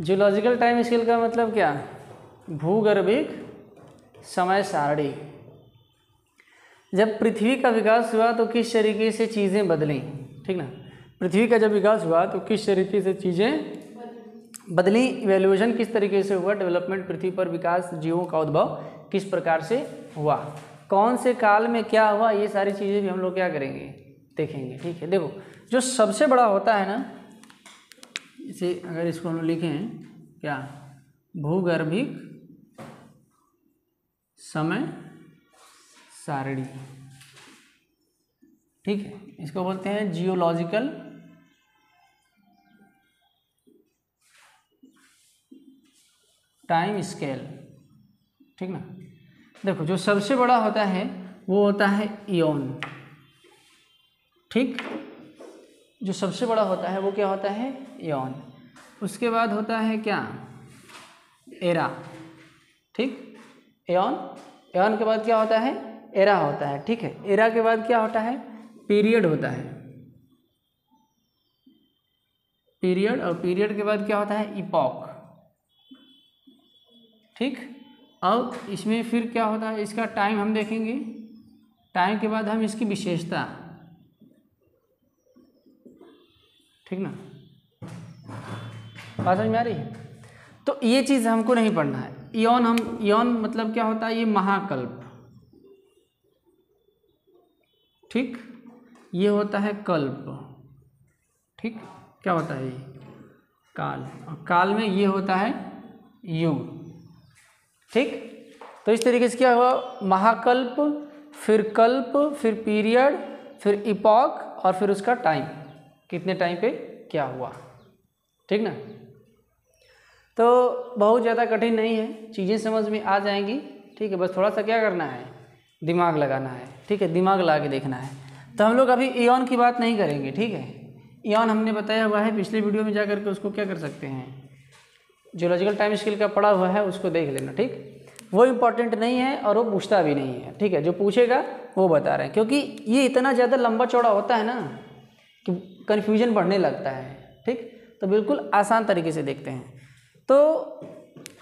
Geological time scale का मतलब क्या? भूगर्भिक समय सारणी। जब पृथ्वी का विकास हुआ तो किस तरीके से चीज़ें बदलीं, ठीक ना। पृथ्वी का जब विकास हुआ तो किस तरीके से चीज़ें बदली, इवोल्यूशन किस तरीके से हुआ, डेवलपमेंट पृथ्वी पर विकास, जीवों का उद्भव किस प्रकार से हुआ, कौन से काल में क्या हुआ, ये सारी चीज़ें भी हम लोग क्या करेंगे, देखेंगे। ठीक है, देखो जो सबसे बड़ा होता है ना, इसे अगर इसको हम लिखें क्या, भूगर्भिक समय सारणी, ठीक है, इसको बोलते हैं जियोलॉजिकल टाइम स्केल, ठीक ना। देखो जो सबसे बड़ा होता है वो होता है इयोन, ठीक, जो सबसे बड़ा होता है वो क्या होता है, इयोन। उसके बाद होता है क्या, एरा, ठीक, इयोन, इयोन के बाद क्या होता है, एरा होता है, ठीक है। एरा के बाद क्या होता है, पीरियड होता है, पीरियड, और पीरियड के बाद क्या होता है, इपॉक, ठीक। अब इसमें फिर क्या होता है, इसका टाइम हम देखेंगे, टाइम के बाद हम इसकी विशेषता, ठीक ना, बात समझ में आ रही है। तो ये चीज़ हमको नहीं पढ़ना है। इयोन, हम इयोन मतलब क्या होता है, ये महाकल्प, ठीक, ये होता है कल्प, ठीक, क्या होता है ये, काल, और काल में ये होता है युग, ठीक। तो इस तरीके से क्या हुआ, महाकल्प, फिर कल्प, फिर पीरियड, फिर इपॉक, और फिर उसका टाइम, कितने टाइम पे क्या हुआ, ठीक ना। तो बहुत ज़्यादा कठिन नहीं है, चीज़ें समझ में आ जाएंगी, ठीक है। बस थोड़ा सा क्या करना है, दिमाग लगाना है, ठीक है, दिमाग लगा के देखना है। तो हम लोग अभी इयोन की बात नहीं करेंगे, ठीक है। इयोन हमने बताया हुआ है पिछले वीडियो में, जा करके उसको क्या कर सकते हैं, जियोलॉजिकल टाइम स्केल का पढ़ा हुआ है, उसको देख लेना, ठीक। वो इम्पॉर्टेंट नहीं है और वो पूछता भी नहीं है, ठीक है। जो पूछेगा वो बता रहे हैं, क्योंकि ये इतना ज़्यादा लंबा चौड़ा होता है ना कि कन्फ्यूजन बढ़ने लगता है, ठीक। तो बिल्कुल आसान तरीके से देखते हैं। तो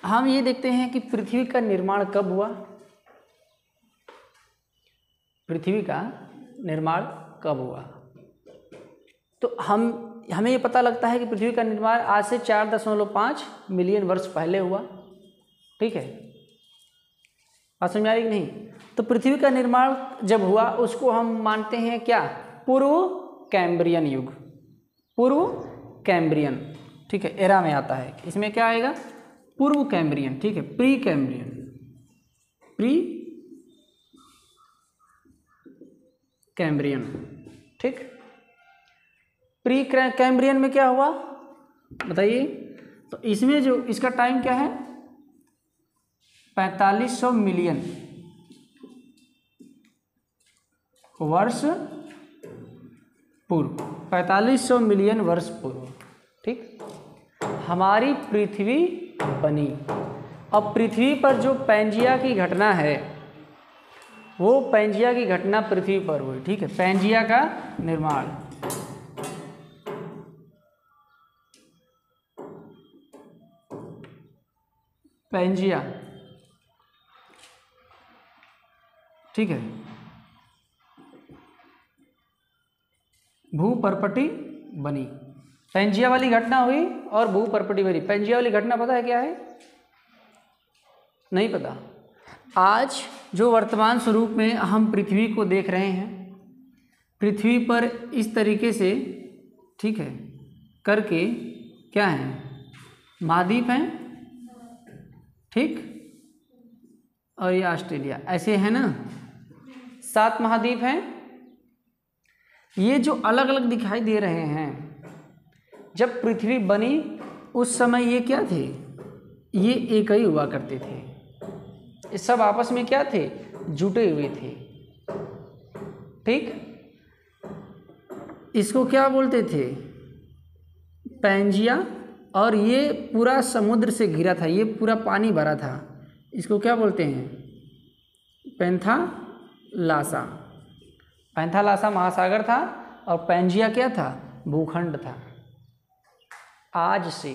हम ये देखते हैं कि पृथ्वी का निर्माण कब हुआ, पृथ्वी का निर्माण कब हुआ। तो हमें ये पता लगता है कि पृथ्वी का निर्माण आज से 4.5 मिलियन वर्ष पहले हुआ, ठीक है। बात समझ में आ रही कि नहीं। तो पृथ्वी का निर्माण जब हुआ उसको हम मानते हैं क्या, पूर्व कैम्ब्रियन युग, पूर्व कैम्ब्रियन, ठीक है, एरा में आता है। इसमें क्या आएगा, पूर्व कैम्ब्रियन, ठीक है, प्री कैम्ब्रियन, प्री कैम्ब्रियन, ठीक। प्री कैम्ब्रियन में क्या हुआ बताइए। तो इसमें जो इसका टाइम क्या है, 4500 मिलियन वर्ष पूर्व, 4500 मिलियन वर्ष पूर्व, ठीक, हमारी पृथ्वी बनी। अब पृथ्वी पर जो पैंजिया की घटना है, वो पैंजिया की घटना पृथ्वी पर हुई, ठीक है, पैंजिया का निर्माण, पैंजिया, ठीक है, भूपर्पटी बनी, पैंजिया वाली घटना हुई और भूपर्पटी बनी। पैंजिया वाली घटना पता है क्या है, नहीं पता। आज जो वर्तमान स्वरूप में हम पृथ्वी को देख रहे हैं, पृथ्वी पर इस तरीके से, ठीक है, करके क्या है, महाद्वीप हैं, ठीक, और ये ऑस्ट्रेलिया, ऐसे है ना, 7 महाद्वीप हैं। ये जो अलग अलग दिखाई दे रहे हैं, जब पृथ्वी बनी उस समय ये क्या थे, ये एक ही हुआ करते थे, ये सब आपस में क्या थे, जुटे हुए थे, ठीक। इसको क्या बोलते थे, पैंजिया, और ये पूरा समुद्र से घिरा था, ये पूरा पानी भरा था, इसको क्या बोलते हैं, पैंथालासा। पैंथालासा महासागर था और पैंजिया क्या था, भूखंड था। आज से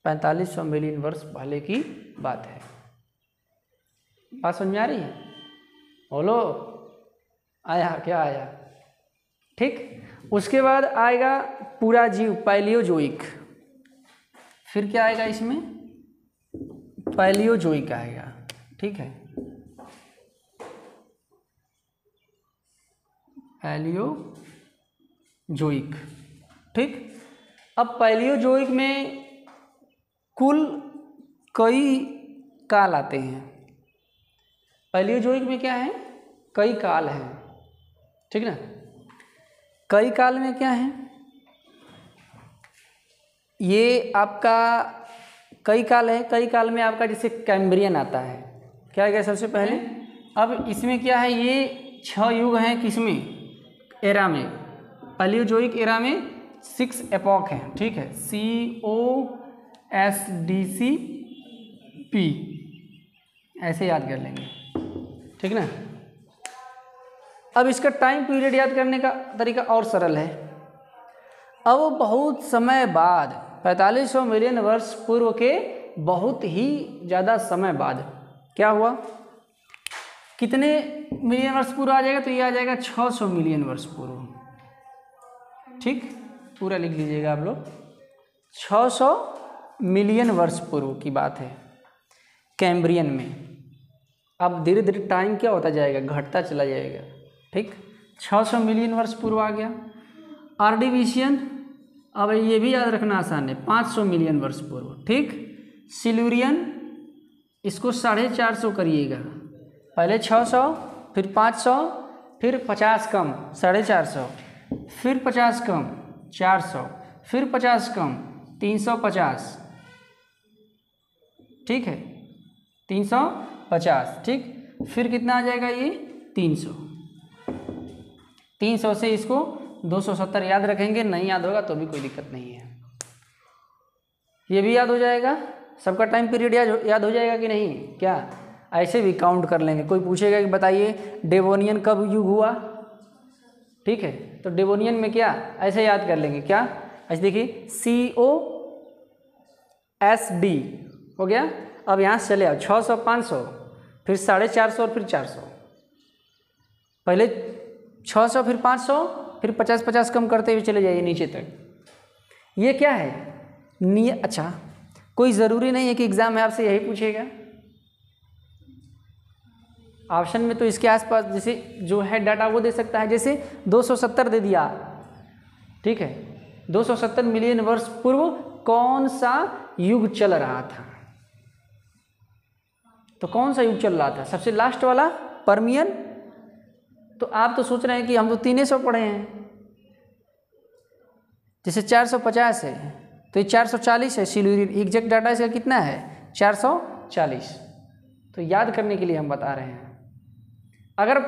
4500 मिलियन वर्ष पहले की बात है। बात समझ में आ रही है? बोलो, आया क्या आया? ठीक। उसके बाद आएगा पूरा जीव, पैलियोजोइक। फिर क्या आएगा इसमें? पैलियोजोइक आएगा। ठीक है, पैलियोजोइक। ठीक। अब पैलियोजोइक में कुल कई काल आते हैं। पैलियोजोइक में क्या है? कई काल हैं। ठीक ना? कई काल में क्या है? ये आपका कई काल है। कई काल में आपका जैसे कैम्ब्रियन आता है। क्या है सबसे पहले? अब इसमें क्या है? ये 6 युग हैं। किसमें? एरा में। पैलियोजोइक एरा में 6 एपॉक हैं। ठीक है, COSDCP ऐसे याद कर लेंगे। ठीक ना? अब इसका टाइम पीरियड याद करने का तरीका और सरल है। अब बहुत समय बाद, 4500 मिलियन वर्ष पूर्व के बहुत ही ज़्यादा समय बाद क्या हुआ? कितने मिलियन वर्ष पूर्व आ जाएगा? तो ये आ जाएगा 600 मिलियन वर्ष पूर्व। ठीक, पूरा लिख लीजिएगा आप लोग। 600 मिलियन वर्ष पूर्व की बात है कैम्ब्रियन में। अब धीरे धीरे टाइम क्या होता जाएगा? घटता चला जाएगा। ठीक, 600 मिलियन वर्ष पूर्व आ गया। आर्डिविशियन, अब ये भी याद रखना आसान है, 500 मिलियन वर्ष पूर्व। ठीक। सिल्यूरियन, इसको 450 करिएगा। पहले 600, फिर 500, फिर 50 कम 450, फिर 50 कम 400, फिर 50 कम 350। ठीक है, 350। ठीक, फिर कितना आ जाएगा? ये 300। 300 से इसको 270 याद रखेंगे। नहीं याद होगा तो भी कोई दिक्कत नहीं है, ये भी याद हो जाएगा। सबका टाइम पीरियड याद हो जाएगा कि नहीं? क्या ऐसे भी काउंट कर लेंगे। कोई पूछेगा कि बताइए डेवोनियन कब युग हुआ? ठीक है, तो डेवोनियन में क्या ऐसे याद कर लेंगे। क्या ऐसे देखिए, COSD हो गया। अब यहाँ से चले आओ 600, 500, फिर 450 और फिर 400। पहले 600, फिर 500, फिर 50-50 कम करते हुए चले जाइए नीचे तक। ये क्या है? अच्छा, कोई ज़रूरी नहीं है कि एग्ज़ाम में आपसे यही पूछेगा। ऑप्शन में तो इसके आसपास जैसे जो है डाटा वो दे सकता है। जैसे 270 दे दिया। ठीक है, 270 मिलियन वर्ष पूर्व कौन सा युग चल रहा था? तो कौन सा युग चल रहा था? सबसे लास्ट वाला, पर्मियन। तो आप तो सोच रहे हैं कि हम तो 300 पढ़े हैं। जैसे 450 है तो ये 440 है। सिल्यूरियन एग्जैक्ट डाटा इसका कितना है? 440। तो याद करने के लिए हम बता रहे हैं। अगर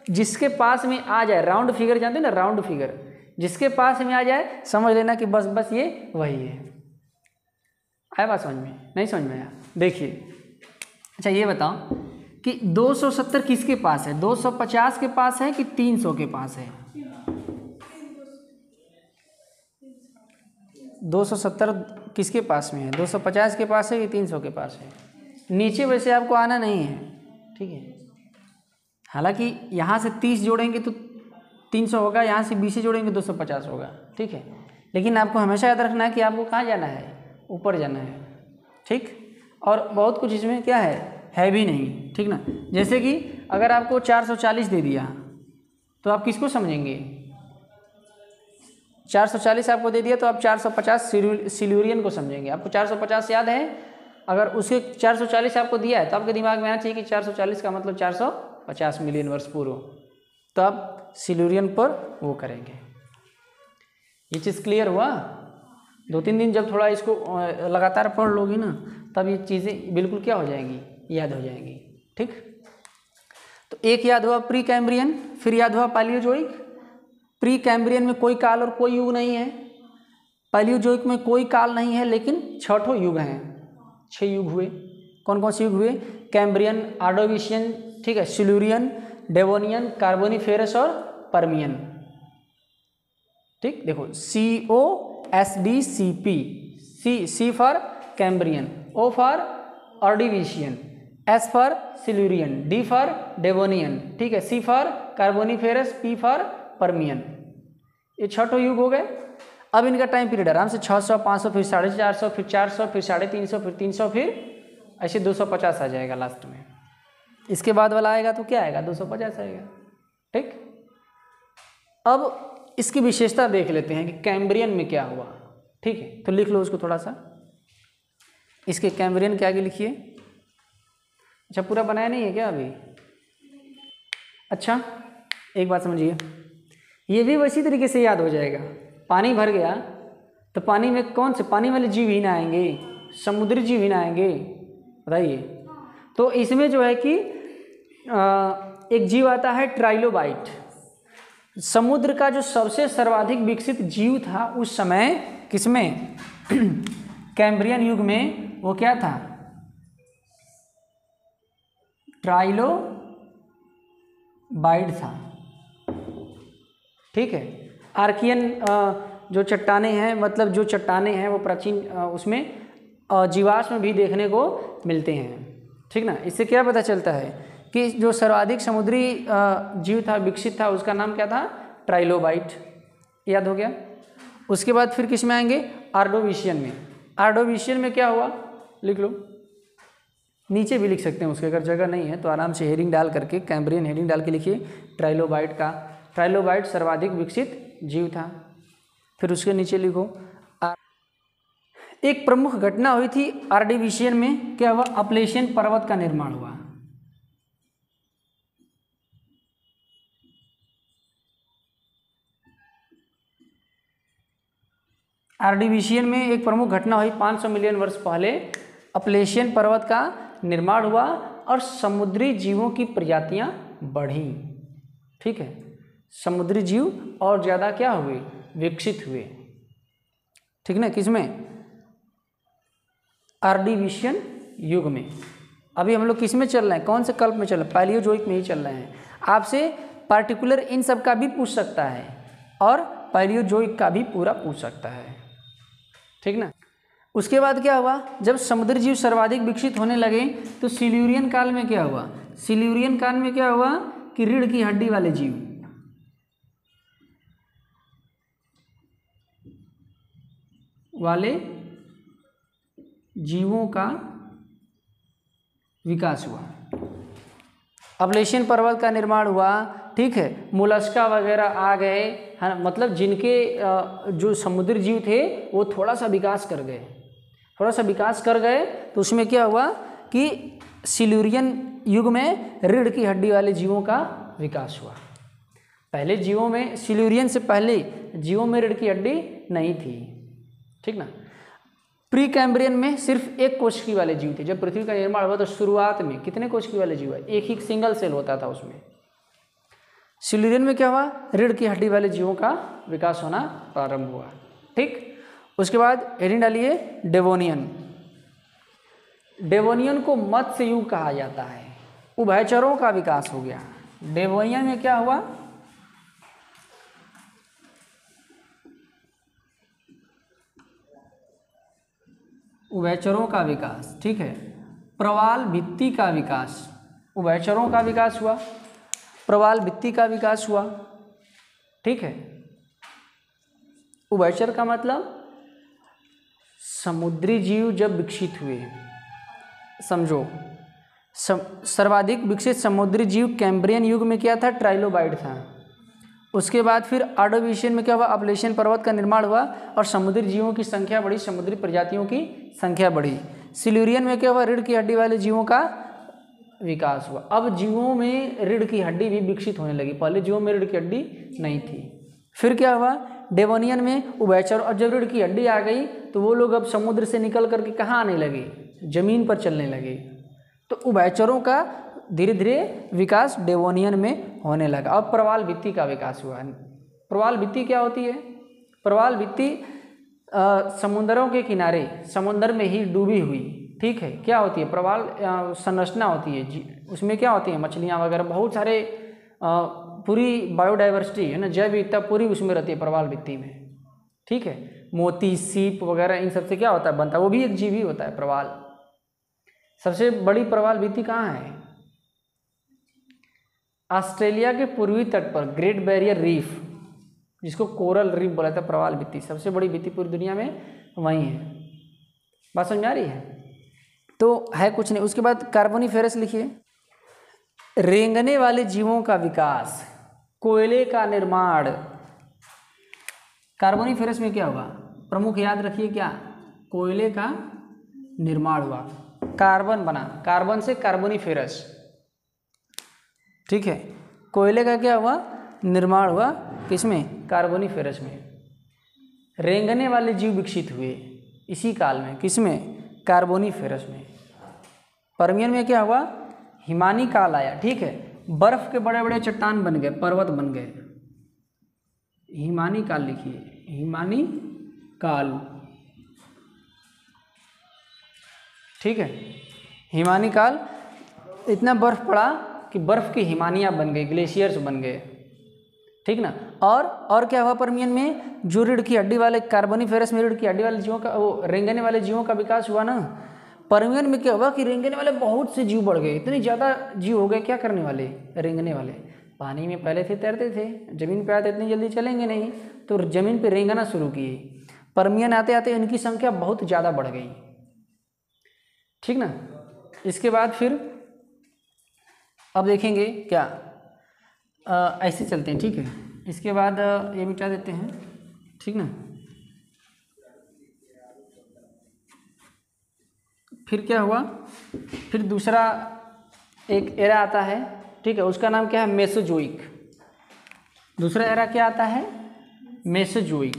जिसके पास में आ जाए, राउंड फिगर जानते हैं ना, राउंड फिगर जिसके पास में आ जाए समझ लेना कि बस ये वही है। आया बात समझ में? नहीं समझ में आया? देखिए, अच्छा ये बताओ कि 270 किसके पास है? 250 के पास है कि 300 के पास है? 270 किसके पास में है? 250 के पास है कि 300 के पास है? नीचे वैसे आपको आना नहीं है। ठीक है, हालांकि यहाँ से 30 जोड़ेंगे तो 300 होगा, यहाँ से 20 जोड़ेंगे 250 होगा। ठीक है, लेकिन आपको हमेशा याद रखना है कि आपको कहाँ जाना है? ऊपर जाना है। ठीक, और बहुत कुछ इसमें क्या है भी नहीं। ठीक ना? जैसे कि अगर आपको 440 दे दिया तो आप किसको समझेंगे? 440 आपको दे दिया तो आप 450 सिल्यूरियन को समझेंगे। आपको 450 याद है, अगर उसके 440 आपको दिया है तो आपके दिमाग में आना चाहिए कि 440 का मतलब 450 मिलियन वर्ष पूर्व। तो आप सिल्यूरियन पर वो करेंगे। ये चीज़ क्लियर हुआ? 2-3 दिन जब थोड़ा इसको लगातार पढ़ लोगी ना, तब ये चीज़ें बिल्कुल क्या हो जाएंगी? याद हो जाएंगी। ठीक, तो एक याद हुआ प्री कैम्ब्रियन, फिर याद हुआ पैलियोजोइक। प्री कैम्ब्रियन में कोई काल और कोई युग नहीं है। पैलियोजोइक में कोई काल नहीं है, लेकिन 6 युग हैं। 6 युग हुए। कौन कौन से युग हुए? कैम्ब्रियन, आर्डोविशियन, ठीक है, सिल्यूरियन, डेवोनियन, कार्बोनिफेरस और पर्मियन। ठीक, देखो COSDCP, C for Cambrian, O for Ordovician, S for Silurian, D for Devonian, ठीक है, C for Carboniferous, P for Permian. ये 6 युग हो गए। अब इनका टाइम पीरियड आराम से 600, 500, फिर 450, फिर 400, फिर 350, फिर 300, फिर ऐसे 250 आ जाएगा लास्ट में। इसके बाद वाला आएगा तो क्या आएगा, 250 आएगा। ठीक, अब इसकी विशेषता देख लेते हैं कि कैम्ब्रियन में क्या हुआ। ठीक है, तो लिख लो उसको थोड़ा सा, इसके कैम्ब्रियन के आगे लिखिए। अच्छा, पूरा बनाया नहीं है क्या अभी? अच्छा, एक बात समझिए, ये भी वैसी तरीके से याद हो जाएगा। पानी भर गया तो पानी में कौन से पानी वाले जीव ही ना आएंगे, समुद्री जीव ही ना आएंगे, बताइए। तो इसमें जो है कि एक जीव आता है ट्राइलोबाइट। समुद्र का जो सबसे सर्वाधिक विकसित जीव था उस समय, किसमें? कैम्ब्रियन युग में। वो क्या था? ट्राइलोबाइट था। ठीक है, आर्कियन जो चट्टाने हैं, मतलब जो चट्टाने हैं वो प्राचीन उसमें जीवाश्म भी देखने को मिलते हैं। ठीक ना, इससे क्या पता चलता है कि जो सर्वाधिक समुद्री जीव था, विकसित था, उसका नाम क्या था? ट्राइलोबाइट। याद हो गया। उसके बाद फिर किस में आएंगे? आर्डोविशियन में। आर्डोविशियन में क्या हुआ, लिख लो, नीचे भी लिख सकते हैं उसके, अगर जगह नहीं है तो आराम से हेडिंग डाल करके, कैम्ब्रियन हेडिंग डाल के लिखिए ट्राइलोबाइट का। ट्राइलोबाइट सर्वाधिक विकसित जीव था। फिर उसके नीचे लिखो एक प्रमुख घटना हुई थी आर्डिविशियन में। क्या हुआ? अपलेशियन पर्वत का निर्माण हुआ। आर्डिविशियन में एक प्रमुख घटना हुई, 500 मिलियन वर्ष पहले अपलेशियन पर्वत का निर्माण हुआ और समुद्री जीवों की प्रजातियां बढ़ी। ठीक है, समुद्री जीव और ज़्यादा क्या हुए? विकसित हुए। ठीक ना, किसमें? आर्डिविशियन युग में। अभी हम लोग किस में चल रहे हैं, कौन से कल्प में चल रहे हैं? पैलियोजोइक में ही चल रहे हैं। आपसे पार्टिकुलर इन सब का भी पूछ सकता है और पैलियोजोइक का भी पूरा पूछ सकता है। ठीक ना। उसके बाद क्या हुआ? जब समुद्री जीव सर्वाधिक विकसित होने लगे तो सिल्यूरियन काल में क्या हुआ? सिल्यूरियन काल में क्या हुआ कि रीढ़ की हड्डी वाले जीव, जीवों का विकास हुआ। अपलेशियन पर्वत का निर्माण हुआ। ठीक है, मोलस्का वगैरह आ गए, है, मतलब जिनके जो समुद्री जीव थे वो थोड़ा सा विकास कर गए, तो उसमें क्या हुआ कि सिल्यूरियन युग में रीढ़ की हड्डी वाले जीवों का विकास हुआ। पहले जीवों में, सिल्यूरियन से पहले जीवों में रीढ़ की हड्डी नहीं थी। ठीक ना। प्री कैम्ब्रियन में सिर्फ एक कोशिकी वाले जीव थे। जब पृथ्वी का निर्माण हुआ तो शुरुआत में कितने कोशिकी वाले जीव है? एक ही सिंगल सेल होता था उसमें। सिल्यूरियन में क्या हुआ? रीढ़ की हड्डी वाले जीवों का विकास होना प्रारंभ हुआ। ठीक, उसके बाद हेडिंग डालिए डेवोनियन। डेवोनियन को मत्स्य युग कहा जाता है। उभयचरों का विकास हो गया। डेवोनियन में क्या हुआ? उभयचरों का विकास। ठीक है, प्रवाल भित्ति का विकास, उभयचरों का विकास हुआ, प्रवाल भित्ति का विकास हुआ। ठीक है, उभयचर का मतलब समुद्री जीव जब विकसित हुए, समझो, सर्वाधिक विकसित समुद्री जीव कैम्ब्रियन युग में क्या था? ट्राइलोबाइट था। उसके बाद फिर आर्डोविशियन में क्या हुआ? अपलेशियन पर्वत का निर्माण हुआ और समुद्री जीवों की संख्या बढ़ी, समुद्री प्रजातियों की संख्या बढ़ी। सिल्यूरियन में क्या हुआ? रीढ़ की हड्डी वाले जीवों का विकास हुआ। अब जीवों में रीढ़ की हड्डी भी विकसित होने लगी, पहले जीवों में रीढ़ की हड्डी नहीं थी। फिर क्या हुआ? डेवोनियन में उभयचर, और जब रीढ़ की हड्डी आ गई तो वो लोग अब समुद्र से निकल करके कहाँ आने लगे? जमीन पर चलने लगे। तो उभयचरों का धीरे धीरे विकास डेवोनियन में होने लगा। अब प्रवाल भित्ति का विकास हुआ। प्रवाल भित्ति क्या होती है? प्रवाल भित्ति समुद्रों के किनारे, समुद्र में ही डूबी हुई, ठीक है, क्या होती है? प्रवाल संरचना होती है। उसमें क्या होती है? मछलियाँ वगैरह, बहुत सारे पूरी बायोडाइवर्सिटी है ना, जैव विविधता पूरी उसमें रहती है प्रवाल भित्ति में। ठीक है, मोती, सीप वगैरह इन सब से क्या होता है, बनता है, वो भी एक जीव ही होता है, प्रवाल। सबसे बड़ी प्रवाल भित्ति कहाँ है? ऑस्ट्रेलिया के पूर्वी तट पर ग्रेट बैरियर रीफ, जिसको कोरल रीफ बोला था, प्रवाल भित्ति सबसे बड़ी भित्ति पूरी दुनिया में वहीं है। बात समझ आ रही है? तो है कुछ नहीं। उसके बाद कार्बोनिफेरस लिखिए, रेंगने वाले जीवों का विकास, कोयले का निर्माण। कार्बोनिफेरस में क्या हुआ? प्रमुख याद रखिए क्या? कोयले का निर्माण हुआ, कार्बन बना, कार्बन से कार्बोनिफेरस, ठीक है। कोयले का क्या हुआ? निर्माण हुआ, किसमें? कार्बोनिफेरस में। रेंगने वाले जीव विकसित हुए इसी काल में, किसमें? कार्बोनिफेरस में। पर्मियन में क्या हुआ? हिमानी काल आया, ठीक है। बर्फ के बड़े बड़े चट्टान बन गए, पर्वत बन गए। हिमानी काल लिखिए, हिमानी काल, ठीक है। हिमानी काल, इतना बर्फ पड़ा कि बर्फ की हिमानियाँ बन गई, ग्लेशियर्स बन गए, ठीक ना। और क्या हुआ पर्मियन में? जो रीढ़ की हड्डी वाले, कार्बोनिफेरस में रीढ़ की हड्डी वाले जीवों का, वो रेंगने वाले जीवों का विकास हुआ ना। पर्मियन में क्या हुआ कि रेंगने वाले बहुत से जीव बढ़ गए, इतने ज़्यादा जीव हो गए। क्या करने वाले? रेंगने वाले। पानी में पहले थे, तैरते थे, ज़मीन पे आते इतनी जल्दी चलेंगे नहीं, तो ज़मीन पे रेंगना शुरू किए। पर्मियन आते आते इनकी संख्या बहुत ज़्यादा बढ़ गई, ठीक ना। इसके बाद फिर अब देखेंगे क्या, ऐसे चलते हैं, ठीक है। इसके बाद ये मिटा देते हैं, ठीक ना। फिर क्या हुआ? फिर दूसरा एक एरा आता है, ठीक है, उसका नाम क्या है? मेसोजोइक। दूसरा एरा क्या आता है? मेसोजोइक,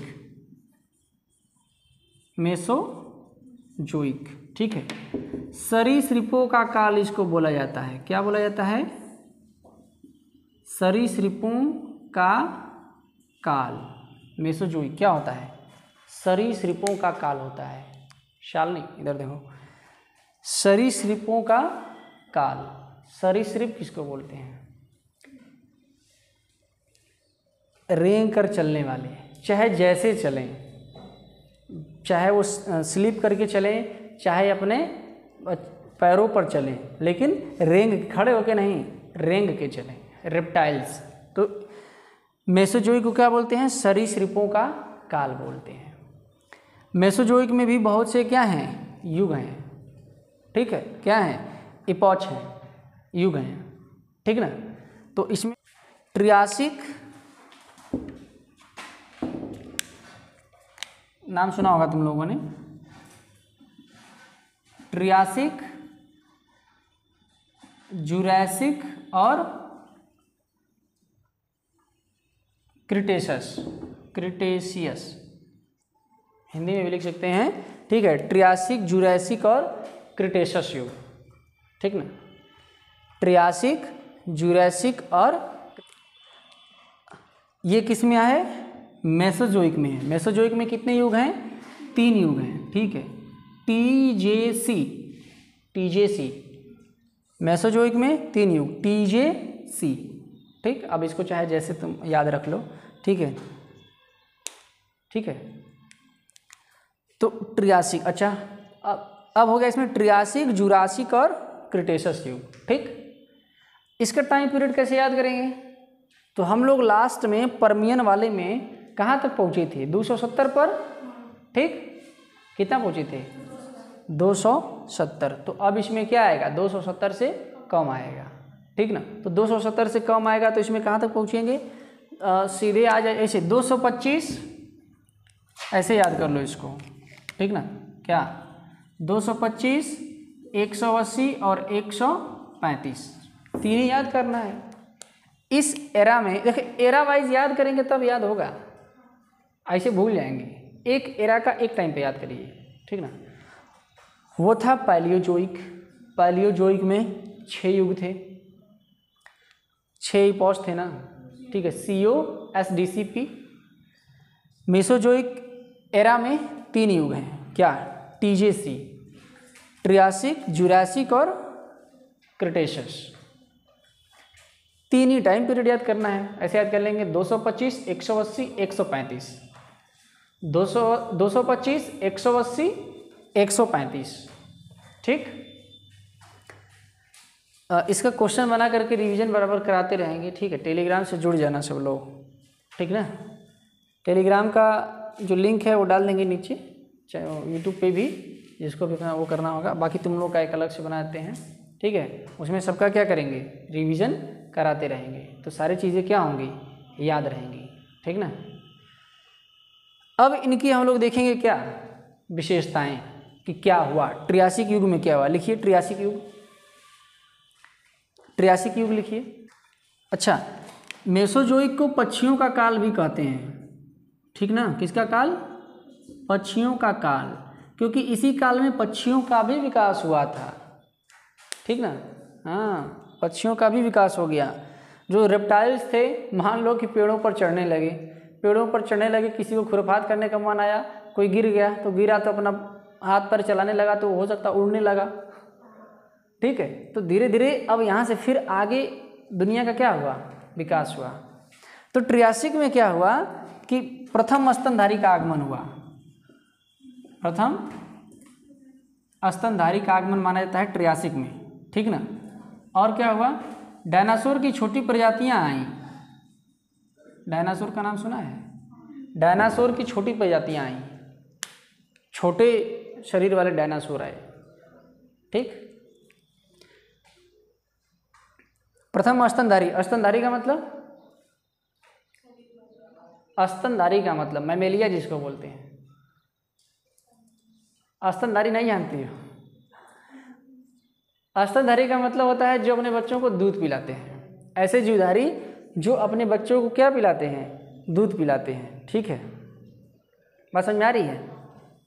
मेसोजोइक, ठीक है। सरीसृपों का काल इसको बोला जाता है। क्या बोला जाता है? सरीसृपों का काल, मेसोजोइक। क्या होता है? सरीसृपों का काल होता है। शालिनी इधर देखो, सरीसृपों का काल। सरीसृप किसको बोलते हैं? रेंग कर चलने वाले, चाहे जैसे चलें, चाहे वो स्लीप करके चलें, चाहे अपने पैरों पर चलें, लेकिन रेंग, खड़े होके नहीं, रेंग के चलें, रेप्टाइल्स। तो मेसोजोइक को क्या बोलते हैं? सरीसृपों का काल बोलते हैं। मेसोजोइक में भी बहुत से क्या हैं? युग हैं, ठीक है। क्या हैं? इपॉच हैं, युग हैं, ठीक ना। तो इसमें ट्रियासिक नाम सुना होगा तुम लोगों ने, ट्रियासिक, जुरैसिक और क्रिटेशियस, क्रिटेशियस हिंदी में भी लिख सकते हैं, ठीक है। ट्रियासिक, जुरैसिक और क्रिटेशियस युग, ठीक ना। ट्रियासिक, जुरैसिक और ये किस में है? मेसोजोइक में है। मेसोजोइक में कितने युग हैं? 3 युग हैं, ठीक है। टीजेसी, टीजेसी, मेसोजोइक में 3 युग, टीजेसी, ठीक। अब इसको चाहे जैसे तुम याद रख लो, ठीक है, ठीक है। तो ट्रियासिक, अच्छा अब हो गया इसमें ट्रियासिक, जुरासिक और क्रिटेशियस युग, ठीक। इसका टाइम पीरियड कैसे याद करेंगे? तो हम लोग लास्ट में पर्मियन वाले में कहाँ तक पहुँचे थे? 270 पर, ठीक। कितना पहुँचे थे? 270। तो अब इसमें क्या आएगा? 270 से कम आएगा, ठीक ना। तो 270 से कम आएगा तो इसमें कहाँ तक पहुँचेंगे? सीधे आ जाए ऐसे 225, ऐसे याद कर लो इसको, ठीक ना। क्या? 225, 180 और 135, 3 ही याद करना है। इस एरा में देखिए, एरा वाइज याद करेंगे तब याद होगा, ऐसे भूल जाएंगे। एक एरा का एक टाइम पे याद करिए, ठीक ना। वो था पैलियोजोइक। पैलियोजोइक में 6 युग थे, 6 इपॉच थे ना, ठीक है। COSDCP। मेसोजोइक एरा में 3 युग हैं, क्या? TJC, ट्रियासिक, जुरासिक और क्रिटेशियस। 3 ही टाइम पीरियड याद करना है, ऐसे याद कर लेंगे 225, 180, 135। 200, 225, 180, 135। ठीक, इसका क्वेश्चन बना करके रिवीजन बराबर कराते रहेंगे। ठीक है, टेलीग्राम से जुड़ जाना सब लोग, ठीक ना। टेलीग्राम का जो लिंक है वो डाल देंगे नीचे, चाहे यूट्यूब पे भी जिसको भी वो करना होगा। बाकी तुम लोग का एक अलग से बनाते हैं, ठीक है, उसमें सबका क्या करेंगे, रिवीजन कराते रहेंगे, तो सारी चीज़ें क्या होंगी, याद रहेंगी, ठीक ना। अब इनकी हम लोग देखेंगे क्या विशेषताएं कि क्या हुआ ट्रियासिक युग में, क्या हुआ। लिखिए ट्रियासिक युग, ट्रियासिक युग लिखिए। अच्छा, मेसोजोइक को पक्षियों का काल भी कहते हैं, ठीक ना। किसका काल, पक्षियों का काल, क्योंकि इसी काल में पक्षियों का भी विकास हुआ था, ठीक ना। हाँ, पक्षियों का भी विकास हो गया। जो रेप्टाइल्स थे, मान लो कि पेड़ों पर चढ़ने लगे, पेड़ों पर चढ़ने लगे, किसी को खुरपात करने का मन आया, कोई गिर गया तो गिरा तो अपना हाथ पर चलाने लगा तो हो सकता उड़ने लगा, ठीक है। तो धीरे धीरे अब यहाँ से फिर आगे दुनिया का क्या हुआ, विकास हुआ। तो ट्रियासिक में क्या हुआ कि प्रथम स्तनधारी का आगमन हुआ, प्रथम स्तनधारी का आगमन माना जाता है ट्रियासिक में, ठीक ना। और क्या हुआ, डायनासोर की छोटी प्रजातियां आई। डायनासोर का नाम सुना है, डायनासोर की छोटी प्रजातियां आई, छोटे शरीर वाले डायनासोर आए, ठीक। प्रथम स्तनधारी, स्तनधारी का मतलब, स्तनधारी का मतलब मैमेलिया जिसको बोलते हैं। स्तनधारी नहीं जानती हो, स्तनधारी का मतलब होता है जो अपने बच्चों को दूध पिलाते हैं। ऐसे जीवधारी जो अपने बच्चों को क्या पिलाते हैं, दूध पिलाते हैं, ठीक है। बात समझ में आ रही है।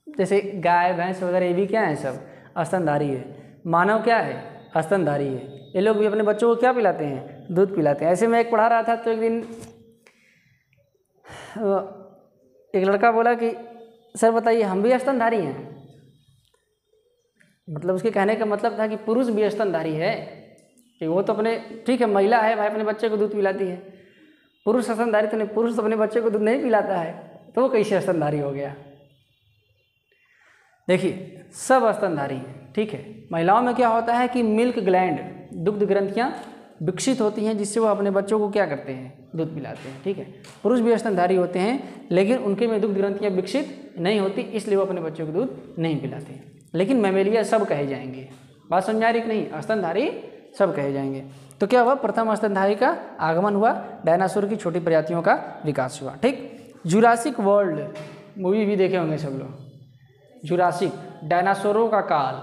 जैसे गाय भैंस वगैरह ये भी क्या है, सब स्तनधारी है। मानव क्या है, स्तनधारी है। ये लोग भी अपने बच्चों को क्या पिलाते हैं, दूध पिलाते हैं। ऐसे मैं एक पढ़ा रहा था तो एक दिन एक लड़का बोला कि सर बताइए हम भी स्तनधारी हैं। मतलब उसके कहने का मतलब था कि पुरुष भी स्तनधारी है, कि वो तो अपने, ठीक है महिला है भाई अपने बच्चे को दूध पिलाती है, पुरुष स्तनधारी तो नहीं, पुरुष तो अपने बच्चे को दूध नहीं पिलाता है, तो वो कैसे स्तनधारी हो गया। देखिए सब स्तनधारी हैं, ठीक है। महिलाओं में क्या होता है कि मिल्क ग्लैंड, दुग्ध ग्रंथियाँ विकसित होती हैं जिससे वो अपने बच्चों को क्या करते हैं, दूध पिलाते हैं, ठीक है। पुरुष भी स्तनधारी होते हैं लेकिन उनके में दुग्ध ग्रंथियाँ विकसित नहीं होती, इसलिए वो अपने बच्चों को दूध नहीं पिलाते। लेकिन मैमेलिया सब कहे जाएंगे। बात समझ आ रही कि नहीं, स्तनधारी सब कहे जाएंगे। तो क्या हुआ, प्रथम स्तनधारी का आगमन हुआ, डायनासोर की छोटी प्रजातियों का विकास हुआ, ठीक। जुरासिक वर्ल्ड मूवी भी देखे होंगे सब लोग। जुरासिक, डायनासोरों का काल,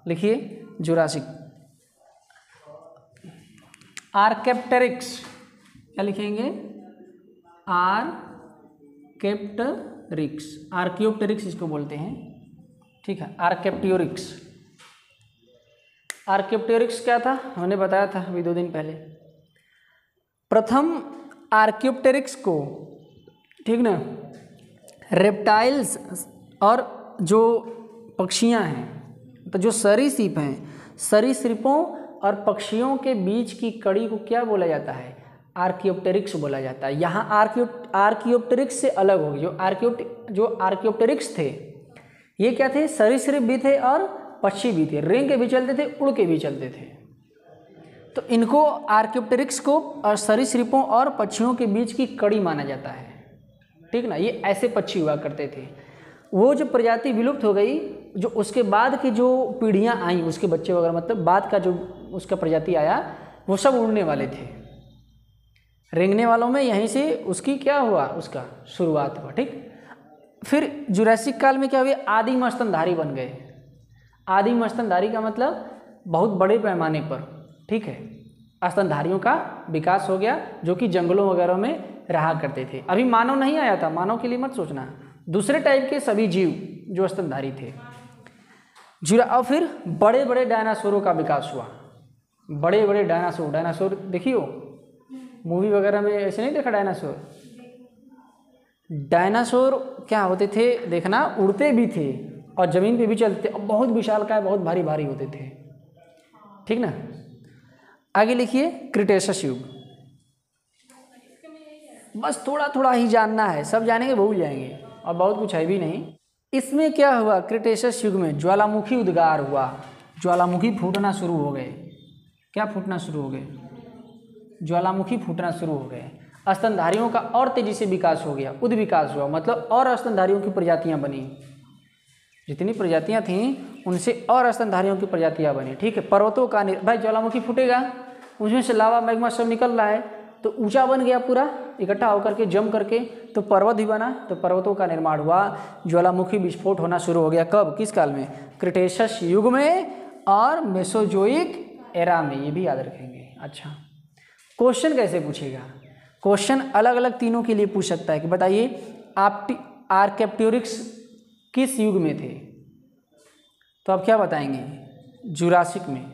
लिखिए जुरासिक। आर्केप्टेरिक्स, क्या लिखेंगे, आर्केप्टेरिक्स, आर्कियोप्टेरिक्स इसको बोलते हैं, ठीक है। आर्केप्टियोरिक्स, आर्कियोप्टेरिक्स क्या था हमने बताया था अभी 2 दिन पहले। प्रथम आर्कियोप्टेरिक्स को, ठीक ना, रेप्टाइल्स और जो पक्षियां हैं, तो जो सरीसृप हैं, सरीसृपों और पक्षियों के बीच की कड़ी को क्या बोला जाता है, आर्कियोप्टेरिक्स बोला जाता है। यहाँ आर्कियोप्टेरिक्स से अलग होगी। जो आर्कियोप्टेरिक्स थे ये क्या थे, सरीसृप भी थे और पक्षी भी थे, रेंग के भी चलते थे, उड़ के भी चलते थे। तो इनको आर्कियोप्टेरिक्स को और सरीसृपों और पक्षियों के बीच की कड़ी माना जाता है, ठीक ना। ये ऐसे पक्षी हुआ करते थे। वो जो प्रजाति विलुप्त हो गई, जो उसके बाद की जो पीढ़ियां आई, उसके बच्चे वगैरह, मतलब बाद का जो उसका प्रजाति आया, वो सब उड़ने वाले थे। रेंगने वालों में यहीं से उसकी क्या हुआ, उसका शुरुआत हुआ, ठीक। फिर जुरासिक काल में क्या हुआ, आदिम स्तनधारी बन गए। आदिम स्तनधारी का मतलब बहुत बड़े पैमाने पर, ठीक है, स्तनधारियों का विकास हो गया, जो कि जंगलों वगैरह में रहा करते थे। अभी मानव नहीं आया था, मानव के लिए मत सोचना, दूसरे टाइप के सभी जीव जो स्तनधारी थे। और फिर बड़े बड़े डायनासोरों का विकास हुआ। बड़े बड़े डायनासोर देखियो, मूवी वगैरह में ऐसे नहीं देखा डायनासोर। डायनासोर क्या होते थे देखना, उड़ते भी थे और ज़मीन पे भी चलते थे और बहुत विशालकाय, बहुत भारी भारी होते थे, ठीक ना। आगे लिखिए क्रिटेशस युग। बस थोड़ा थोड़ा ही जानना है, सब जानेंगे भूल जाएंगे। और बहुत कुछ है भी नहीं। इसमें क्या हुआ, क्रिटेशियस युग में ज्वालामुखी उद्गार हुआ, ज्वालामुखी फूटना शुरू हो गए। क्या फूटना शुरू हो गए? ज्वालामुखी फूटना शुरू हो गए। स्तनधारियों का और तेजी से विकास हो गया, उद्विकास हुआ, मतलब और स्तनधारियों की प्रजातियां बनी। जितनी प्रजातियां थीं उनसे और स्तनधारियों की प्रजातियां बनी। ठीक है, पर्वतों का भाई ज्वालामुखी फूटेगा, उसमें से लावा मैग्मा सब निकल रहा है, तो ऊंचा बन गया पूरा इकट्ठा होकर के, जम करके, तो पर्वत भी बना, तो पर्वतों का निर्माण हुआ, ज्वालामुखी विस्फोट होना शुरू हो गया। कब, किस काल में? क्रिटेशियस युग में और मेसोजोइक एरा में, ये भी याद रखेंगे। अच्छा, क्वेश्चन कैसे पूछेगा? क्वेश्चन अलग अलग तीनों के लिए पूछ सकता है कि बताइए आर्केप्टोरिक्स किस युग में थे? तो आप क्या बताएंगे? जुरासिक में।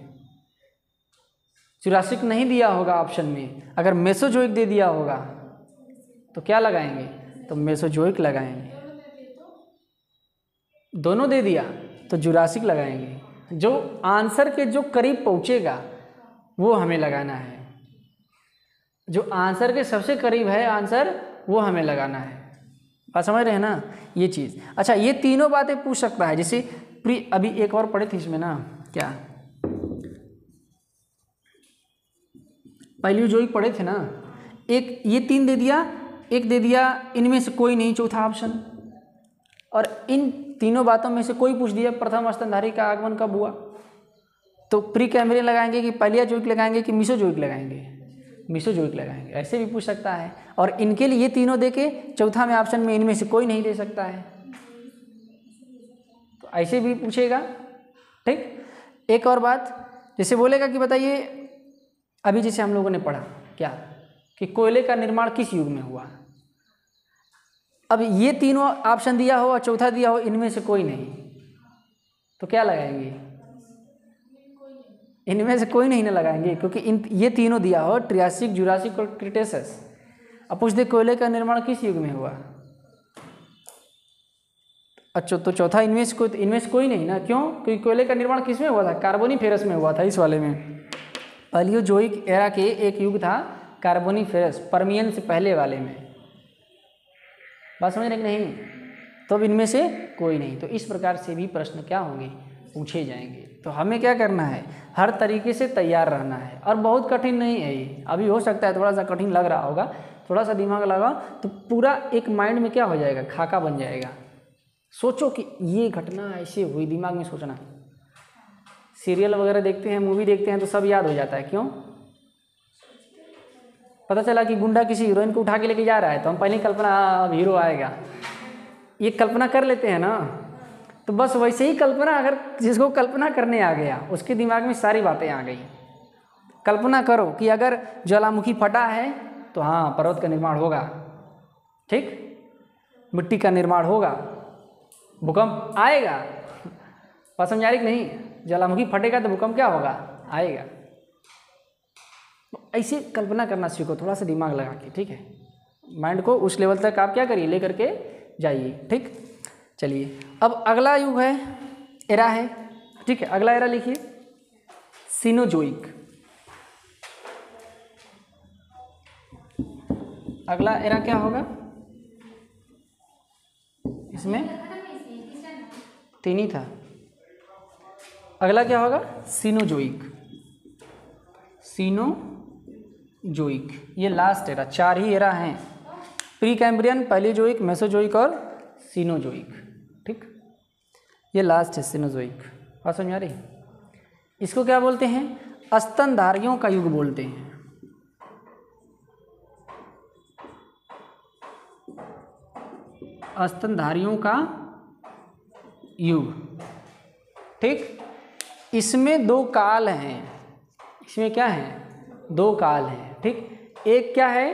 जुरासिक नहीं दिया होगा ऑप्शन में, अगर मेसोजोइक दे दिया होगा तो क्या लगाएंगे? तो मेसोजोइक लगाएंगे। दोनों दे दिया तो जुरासिक लगाएंगे। जो आंसर के जो करीब पहुंचेगा वो हमें लगाना है, जो आंसर के सबसे करीब है आंसर वो हमें लगाना है। बात समझ रहे हैं ना ये चीज़? अच्छा, ये तीनों बातें पूछ सकता है। जैसे अभी एक और पढ़े थे इसमें ना, क्या पैलियोजोइक पढ़े थे ना, एक ये 3 दे दिया, एक दे दिया इनमें से कोई नहीं, चौथा ऑप्शन, और इन तीनों बातों में से कोई पूछ दिया प्रथम स्तनधारी का आगमन कब हुआ, तो प्री कैम्ब्रियन लगाएंगे कि पैलियोजोइक लगाएंगे कि मेसोजोइक लगाएंगे? मेसोजोइक लगाएंगे। ऐसे भी पूछ सकता है, और इनके लिए ये तीनों देके चौथा में ऑप्शन में इनमें से कोई नहीं दे सकता है, तो ऐसे भी पूछेगा। ठीक, एक और बात, जैसे बोलेगा कि बताइए, अभी जैसे हम लोगों ने पढ़ा क्या कि कोयले का निर्माण किस युग में हुआ, अब ये तीनों ऑप्शन दिया हो और चौथा दिया हो, इनमें से कोई नहीं, तो क्या लगाएंगे? इनमें से कोई नहीं ना लगाएंगे, क्योंकि ये तीनों दिया हो, ट्रियासिक, जुरासिक और क्रिटेशियस। अब पूछ दे कोयले का निर्माण किस युग में हुआ, अच्छा तो चौथा इनमें से कोई नहीं ना, क्यों? क्योंकि कोयले का निर्माण किस में हुआ था? कार्बोनिफेरस में हुआ था। इस वाले में पैलियोजोइक एरा के एक युग था कार्बोनिफेरस, पर्मियन से पहले वाले में। बात समझ रहे कि नहीं? तो अब इनमें से कोई नहीं। तो इस प्रकार से भी प्रश्न क्या होंगे, पूछे जाएंगे। तो हमें क्या करना है, हर तरीके से तैयार रहना है, और बहुत कठिन नहीं है ये। अभी हो सकता है थोड़ा सा कठिन लग रहा होगा, थोड़ा सा दिमाग लगा तो पूरा एक माइंड में क्या हो जाएगा, खाका बन जाएगा। सोचो कि ये घटना ऐसे हुई, दिमाग में सोचना। सीरियल वगैरह देखते हैं, मूवी देखते हैं तो सब याद हो जाता है। क्यों? पता चला कि गुंडा किसी हीरोइन को उठा के लेके जा रहा है, तो हम पहले कल्पना, अब हीरो आएगा, ये कल्पना कर लेते हैं ना। तो बस वैसे ही कल्पना, अगर जिसको कल्पना करने आ गया उसके दिमाग में सारी बातें आ गई। कल्पना करो कि अगर ज्वालामुखी फटा है तो हाँ पर्वत का निर्माण होगा, ठीक, मिट्टी का निर्माण होगा, भूकंप आएगा। बात समझ आ रही कि नहीं? ज्वालामुखी फटेगा तो भूकंप क्या होगा, आएगा। ऐसे कल्पना करना सीखो, थोड़ा सा दिमाग लगा के, ठीक है। माइंड को उस लेवल तक आप क्या करिए, लेकर के जाइए, ठीक। चलिए, अब अगला युग है, एरा है, ठीक है। अगला एरा लिखिए, सीनोजोइक। अगला एरा क्या होगा? इसमें 3 ही था। अगला क्या होगा? सीनोजोइक। सीनोजोइक ये लास्ट एरा, 4 ही एरा हैं, प्री कैम्ब्रियन, पैलियोजोइक, मेसोजोइक और सीनोजोइक, ठीक। ये लास्ट है सीनोजोइक। बात समझ आ रही? इसको क्या बोलते हैं? स्तनधारियों का युग बोलते हैं। स्तनधारियों का युग, ठीक। इसमें 2 काल हैं, इसमें क्या है? 2 काल हैं, ठीक। एक क्या है?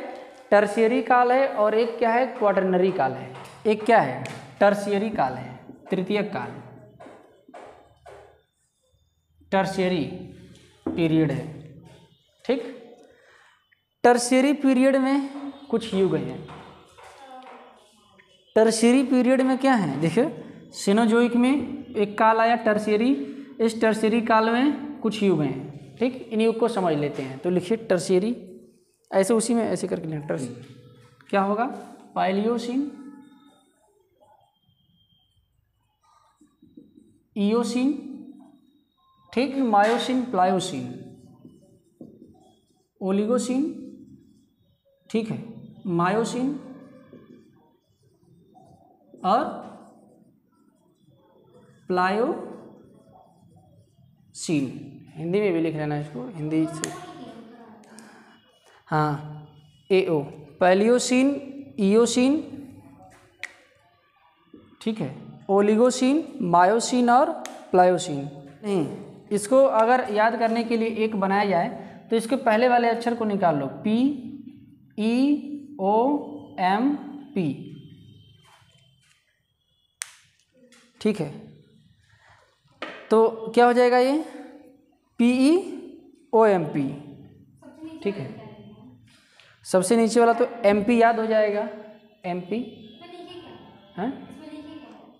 टर्शियरी काल है, और एक क्या है? क्वाटरनरी काल है। एक क्या है? टर्शियरी काल है, तृतीयक काल, टर्शियरी पीरियड है, ठीक। टर्शियरी पीरियड में कुछ युग हैं। टर्शियरी पीरियड में क्या है? देखिए, सीनोजोइक में एक काल आया टर्शियरी, इस टर्शियरी काल में कुछ युग हैं, ठीक। इन युग को समझ लेते हैं। तो लिखिए टर्शियरी, ऐसे उसी में ऐसे करके लिखिए। टर्शियरी क्या होगा? पाइलियोसिन, इयोसिन, ठीक, मायोसिन, प्लायोसिन, ओलिगोसिन, ठीक है, मायोसिन और प्लायोसिन। हिंदी में भी लिख लेना इसको, हिंदी से। हाँ, एओ, पैलियोसिन, इयोसिन, ठीक है, ओलिगोसिन, मायोसिन और प्लायोसिन। नहीं, इसको अगर याद करने के लिए एक बनाया जाए तो इसके पहले वाले अक्षर को निकाल लो, P E O M P, ठीक है। तो क्या हो जाएगा ये, P E O M P, ठीक है। सबसे नीचे वाला तो एम पी याद हो जाएगा, एम पी है,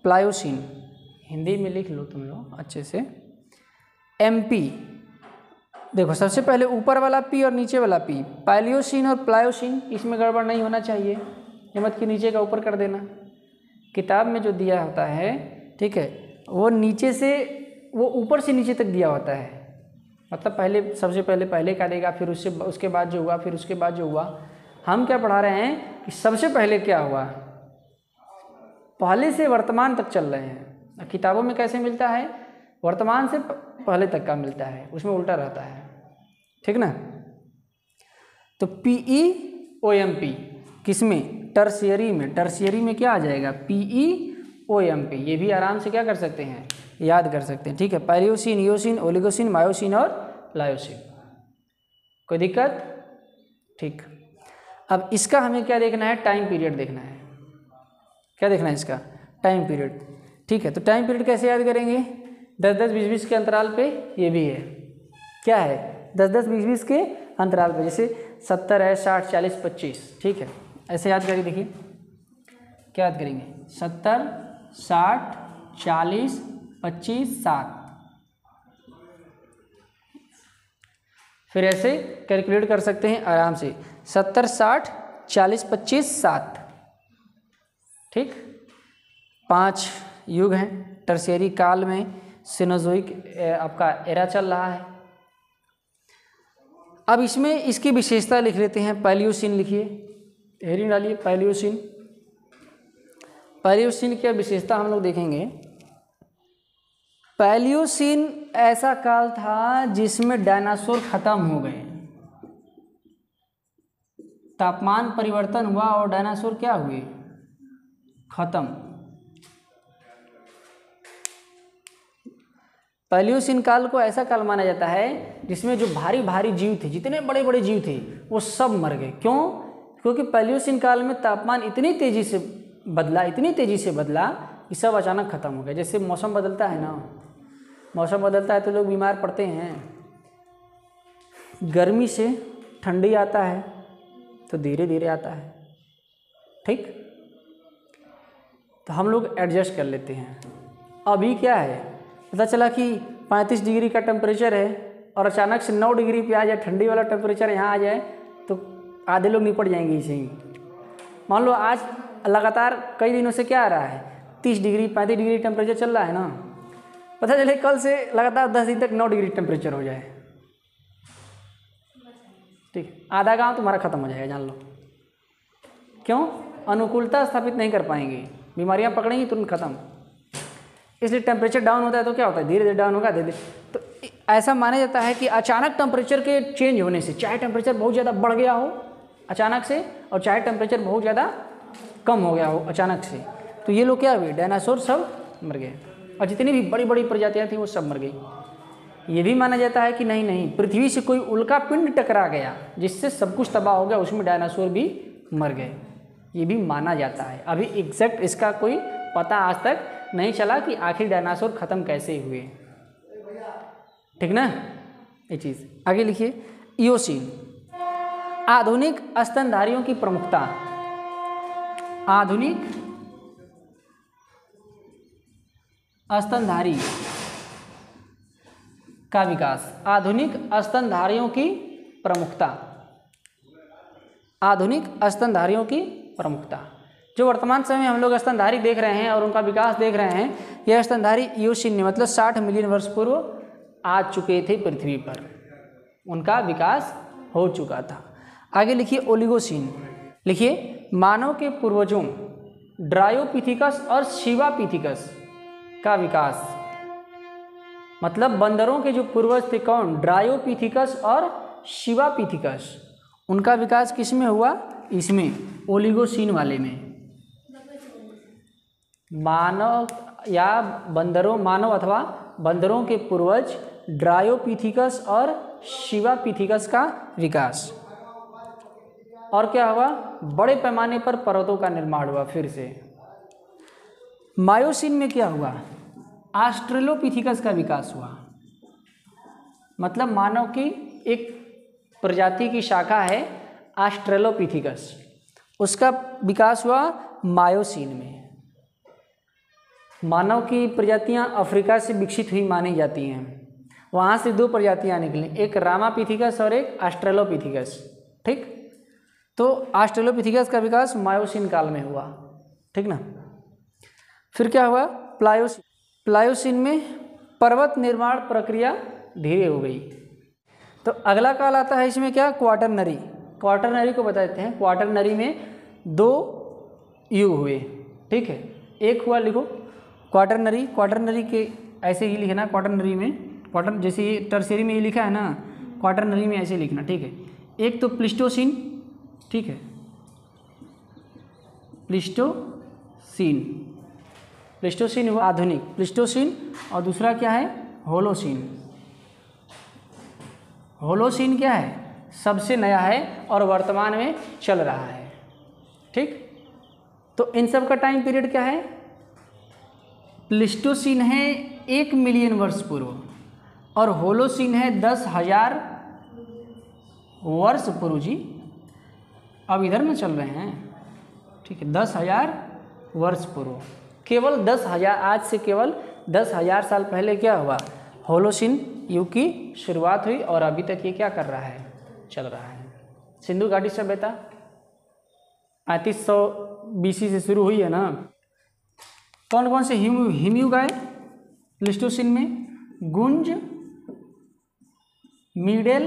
प्लायोसिन, हिंदी में लिख लो तुम लोग अच्छे से। एम पी, देखो सबसे पहले ऊपर वाला पी और नीचे वाला पी, पैलियोसिन और प्लायोसिन, इसमें गड़बड़ नहीं होना चाहिए, ये मत कि नीचे का ऊपर कर देना। किताब में जो दिया होता है, ठीक है, वो नीचे से, वो ऊपर से नीचे तक दिया होता है, मतलब पहले सबसे पहले का देगा, फिर उसके बाद जो हुआ, फिर उसके बाद जो हुआ। हम क्या पढ़ा रहे हैं कि सबसे पहले क्या हुआ, पहले से वर्तमान तक चल रहे हैं। किताबों में कैसे मिलता है, वर्तमान से पहले तक का मिलता है, उसमें उल्टा रहता है, ठीक ना। तो पीई ओ एम पी किसमें, टर्शियरी में, टर्शियरी में क्या आ जाएगा, पीई ओ एम पी। ये भी आराम से क्या कर सकते हैं, याद कर सकते हैं, ठीक है। पैलियोसिन, इयोसिन, ओलिगोसिन, मायोसिन और प्लायोसिन। कोई दिक्कत, ठीक। अब इसका हमें क्या देखना है, टाइम पीरियड देखना है। क्या देखना है इसका, टाइम पीरियड, ठीक है। तो टाइम पीरियड कैसे याद करेंगे, 10-10, 20-20 के अंतराल पे, ये भी है, क्या है, 10-10, 20-20 के अंतराल पे, जैसे 70 है, 60, 40, 25, ठीक है। ऐसे याद करिए, देखिए क्या याद करेंगे, 70, 60, 40, 25, 7, फिर ऐसे कैलकुलेट कर सकते हैं आराम से, 70, 60, 40, 25, 7, ठीक। 5 युग हैं टर्शियरी काल में, सिनोजोइक आपका एरा चल रहा है। अब इसमें इसकी विशेषता लिख लेते हैं, पैलियोसिन लिखिए, हेडिंग डालिए, पैलियोसिन। पैलियोसिन की विशेषता हम लोग देखेंगे। पैलियोसिन ऐसा काल था जिसमें डायनासोर खत्म हो गए, तापमान परिवर्तन हुआ और डायनासोर क्या हुए, खत्म। पैलियोसिन काल को ऐसा काल माना जाता है जिसमें जो भारी भारी जीव थे, जितने बड़े बड़े जीव थे, वो सब मर गए। क्यों, क्योंकि पैलियोसिन काल में तापमान इतनी तेजी से बदला कि सब अचानक खत्म हो गया। जैसे मौसम बदलता है ना, मौसम बदलता है तो लोग बीमार पड़ते हैं, गर्मी से ठंडी आता है तो धीरे धीरे आता है, ठीक। तो हम लोग एडजस्ट कर लेते हैं। अभी क्या है, पता चला कि 35 डिग्री का टेम्परेचर है और अचानक से 9 डिग्री पे आ जाए, ठंडी वाला टेम्परेचर यहाँ आ जाए तो आधे लोग निपट जाएंगे इसे ही। मान लो आज लगातार कई दिनों से क्या आ रहा है, 30 डिग्री 35 डिग्री टेम्परेचर चल रहा है ना, पता चले कल से लगातार 10 दिन तक 9 डिग्री टेम्परेचर हो जाए, ठीक, आधा गांव तुम्हारा खत्म हो जाएगा, जान लो। क्यों, अनुकूलता स्थापित नहीं कर पाएंगे, बीमारियां पकड़ेंगी तुरंत खत्म। इसलिए टेम्परेचर डाउन होता है तो क्या होता है, धीरे धीरे डाउन होगा, धीरे धीरे। तो ऐसा माना जाता है कि अचानक टेम्परेचर के चेंज होने से, चाहे टेम्परेचर बहुत ज़्यादा बढ़ गया हो अचानक से और चाहे टेम्परेचर बहुत ज़्यादा कम हो गया हो अचानक से, तो ये लोग क्या हुए, डायनासोर सब मर गए और जितनी भी बड़ी बड़ी प्रजातियाँ थी वो सब मर गई। ये भी माना जाता है कि नहीं, पृथ्वी से कोई उल्का पिंड टकरा गया जिससे सब कुछ तबाह हो गया, उसमें डायनासोर भी मर गए, ये भी माना जाता है। अभी एग्जैक्ट इसका कोई पता आज तक नहीं चला कि आखिर डायनासोर खत्म कैसे हुए, ठीक ना। ये चीज़ आगे लिखिए। इयोसीन, आधुनिक स्तनधारियों की प्रमुखता, आधुनिक स्तनधारी का विकास, आधुनिक स्तनधारियों की प्रमुखता, आधुनिक स्तनधारियों की प्रमुखता। जो वर्तमान समय में हम लोग स्तनधारी देख रहे हैं और उनका विकास देख रहे हैं, यह स्तनधारी इयोसीन में मतलब 60 मिलियन वर्ष पूर्व आ चुके थे पृथ्वी पर, उनका विकास हो चुका था। आगे लिखिए ओलिगोसीन। लिखिए मानव के पूर्वजों ड्रायोपिथिकस और शिवापिथिकस का विकास, मतलब बंदरों के जो पूर्वज थे कौन, ड्रायोपिथिकस और शिवापिथिकस, उनका विकास किस में हुआ, इसमें ओलिगोसीन वाले में। मानव या बंदरों, मानव अथवा बंदरों के पूर्वज ड्रायोपिथिकस और शिवापिथिकस का विकास। और क्या हुआ, बड़े पैमाने पर पर्वतों का निर्माण हुआ फिर से। मायोसीन में क्या हुआ, ऑस्ट्रेलोपिथिकस का विकास हुआ, मतलब मानव की एक प्रजाति की शाखा है ऑस्ट्रेलोपिथिकस, उसका विकास हुआ मायोसीन में। मानव की प्रजातियां अफ्रीका से विकसित हुई मानी जाती हैं, वहाँ से दो प्रजातियां निकली, एक रामापिथिकस और एक ऑस्ट्रेलोपिथिकस। ठीक, तो ऑस्ट्रेलोपिथिकस का विकास मायोसीन काल में हुआ। ठीक ना। फिर क्या हुआ, प्लायोसीन। प्लायोसीन में पर्वत निर्माण प्रक्रिया धीरे हो गई। तो अगला काल आता है इसमें क्या, क्वाटरनरी। क्वाटरनरी को बता देते हैं। क्वाटरनरी में 2 युग हुए। ठीक है, एक हुआ, लिखो क्वाटरनरी। क्वाटरनरी के ऐसे ही लिखना, क्वाटरनरी में क्वार्टर जैसे ये टर्शियरी में ये लिखा है ना, क्वाटरनरी में ऐसे लिखना। ठीक है, एक तो प्लिस्टोसीन। ठीक है, प्लिस्टोसीन, प्लिस्टोसीन हुआ आधुनिक प्लिस्टोसीन, और दूसरा क्या है, होलोसीन। होलोसीन क्या है, सबसे नया है और वर्तमान में चल रहा है। ठीक, तो इन सब का टाइम पीरियड क्या है, प्लिस्टोसीन है 1 मिलियन वर्ष पूर्व और होलोसीन है 10,000 वर्ष पूर्व। जी अब इधर में चल रहे हैं। ठीक है, 10,000 वर्ष पूर्व, केवल 10,000, आज से केवल 10,000 साल पहले क्या हुआ, होलोसीन युग की शुरुआत हुई और अभी तक ये क्या कर रहा है, चल रहा है। सिंधु घाटी सभ्यता 3500 BC से शुरू हुई है ना। कौन कौन से हिमयुग आए प्लिस्टोसीन में, गुंज, मिडेल,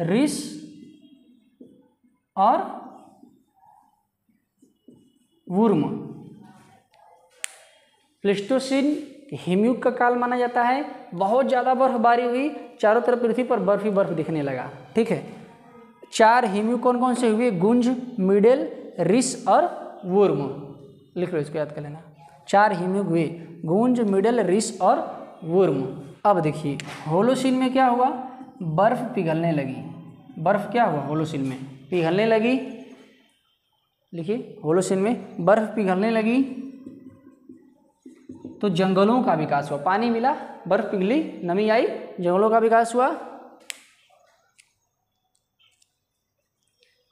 रिस और वुर्म। प्लिस्टोसीन हिमयुग का काल माना जाता है। बहुत ज़्यादा बर्फबारी हुई, चारों तरफ पृथ्वी पर बर्फ ही बर्फ दिखने लगा। ठीक है, 4 हिमयुग कौन कौन से हुए, गुंज, मिडेल, रिस और वुर्म। लिख लो, इसको याद कर लेना। 4 हिमयुग हुए, गुंज, मिडेल, रिस और वुर्म। अब देखिए होलोसीन में क्या हुआ, बर्फ पिघलने लगी। बर्फ क्या हुआ, होलोसीन में पिघलने लगी। लिखिए होलोसीन में बर्फ पिघलने लगी तो जंगलों का विकास हुआ। पानी मिला, बर्फ पिघली, नमी आई, जंगलों का विकास हुआ।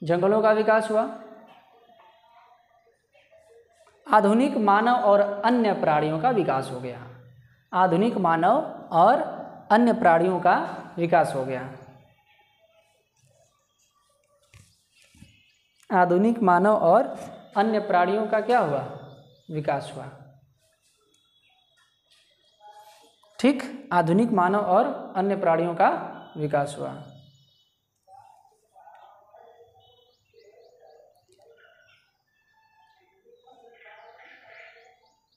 जंगलों का विकास हुआ। आधुनिक मानव और अन्य प्राणियों का विकास हो गया। आधुनिक मानव और अन्य प्राणियों का विकास हो गया। आधुनिक मानव और अन्य प्राणियों का क्या हुआ, विकास हुआ। ठीक, आधुनिक मानव और अन्य प्राणियों का विकास हुआ।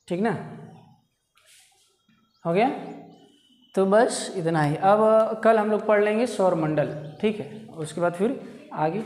ठीक ना, हो गया। तो बस इतना ही। अब कल हम लोग पढ़ लेंगे सौरमंडल। ठीक है, उसके बाद फिर आगे